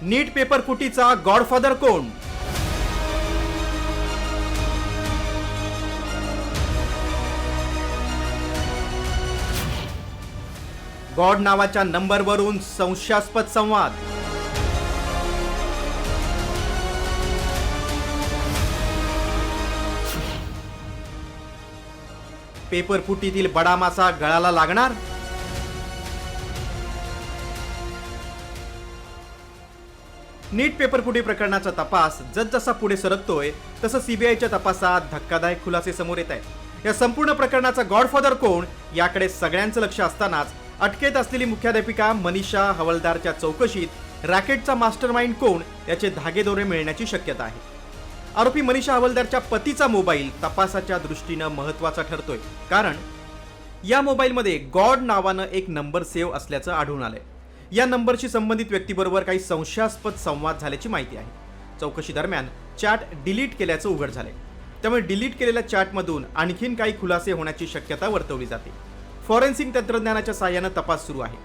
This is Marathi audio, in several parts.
नीट पेपर फुटीचा गॉडफादर कोण? गॉड नावाच्या नंबरवरून संशयास्पद संवाद. पेपर फुटीतील बडा मासा गळाला लागणार? नीट पेपर फुटी प्रकरणाचा तपास जसजसा पुढे सरकतोय तसं सीबीआयच्या तपासात धक्कादायक खुलासे समोर येत आहेत. या संपूर्ण प्रकरणाचा गॉडफादर कोण याकडे सगळ्यांचं लक्ष असतानाच अटकेत असलेली मुख्याध्यापिका मनीषा हवालदारच्या चौकशीत रॅकेटचा मास्टरमाइंड कोण याचे धागेदोरे मिळण्याची शक्यता आहे. आरोपी मनीषा हवालदारच्या पतीचा मोबाईल तपासाच्या दृष्टीनं महत्त्वाचा ठरतोय, कारण या मोबाईलमध्ये गॉड नावानं एक नंबर सेव्ह असल्याचं आढळून आलंय. या नंबरशी संबंधित व्यक्तीबरोबर काही संशयास्पद संवाद झाल्याची माहिती आहे. चौकशी दरम्यान चॅट डिलीट केल्याचं उघड झालंय. त्यामुळे डिलीट केलेल्या चॅटमधून आणखीन काही खुलासे होण्याची शक्यता वर्तवली जाते. फॉरेन्सिक तंत्रज्ञानाच्या साहाय्यानं तपास सुरू आहे.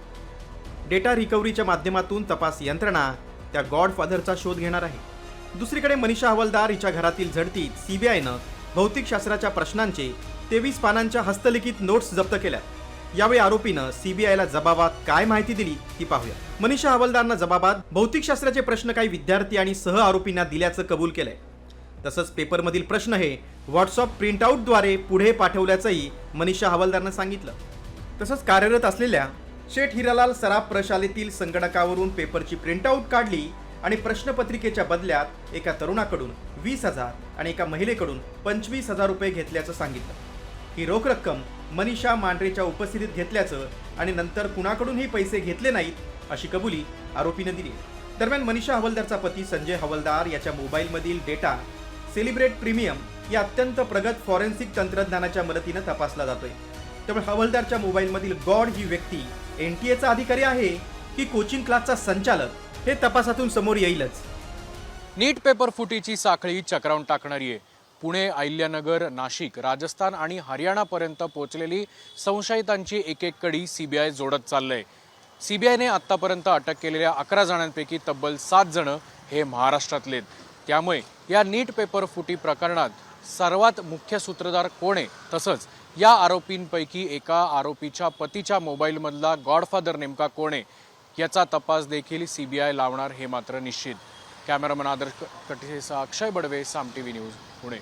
डेटा रिकव्हरीच्या माध्यमातून तपास यंत्रणा त्या गॉडफादरचा शोध घेणार आहे. दुसरीकडे मनीषा हवालदार हिच्या घरातील झडतीत सीबीआयनं भौतिकशास्त्राच्या प्रश्नांचे 23 पानांच्या हस्तलिखित नोट्स जप्त केल्या. यावेळी आरोपीनं सीबीआयला जबाबात काय माहिती दिली ती पाहूया. मनीषा हवालदारनं जबाबात भौतिकशास्त्राचे प्रश्न काही विद्यार्थी आणि सह आरोपींना दिल्याचं कबूल केलंय. तसंच पेपरमधील प्रश्न हे व्हॉट्सअप प्रिंटआउटद्वारे पुढे पाठवल्याचंही मनीषा हवालदारनं सांगितलं. तसंच कार्यरत असलेल्या शेठ हिरालाल सराफ प्रशालेतील संगणकावरून पेपरची प्रिंटआउट काढली आणि प्रश्नपत्रिकेच्या बदल्यात एका तरुणाकडून 20,000 आणि एका महिलेकडून 25,000 रुपये घेतल्याचं सांगितलं. ही रोख रक्कम मनीषा मांढरेच्या उपस्थितीत घेतल्याचं आणि नंतर कुणाकडूनही पैसे घेतले नाहीत अशी कबुली आरोपीनं दिली. दरम्यान मनीषा हवालदारचा पती संजय हवालदार याच्या मोबाईलमधील डेटा सेलिब्रेट प्रीमियम या अत्यंत प्रगत फॉरेन्सिक तंत्रज्ञानाच्या मदतीनं तपासला जातोय. त्यामुळे हवालदारच्या मोबाईलमधील गॉड ही व्यक्ती एनटीएचा अधिकारी आहे की कोचिंग क्लासचा संचालक हे तपासातून समोर येईलच. नीट पेपर फुटीची साखळी चक्रावून टाकणारी आहे. पुणे, अहिल्यानगर, नाशिक, राजस्थान आणि हरियाणापर्यंत पोहोचलेली संशयितांची एक एक कडी सीबीआय जोडत चाललंय. सीबीआयने आतापर्यंत अटक केलेल्या 11 जणांपैकी तब्बल 7 जण हे महाराष्ट्रातले. त्यामुळे या नीट पेपर फुटी प्रकरणात सर्वात मुख्य सूत्रधार कोण आहे, तसंच या आरोपींपैकी एका आरोपीच्या पतीच्या मोबाईलमधला गॉडफादर नेमका कोण आहे याचा तपास देखील सीबीआय लावणार हे मात्र निश्चित. कॅमेरामन आदर्श कटिसेसह अक्षय बडवे, साम टीव्ही न्यूज, पुणे.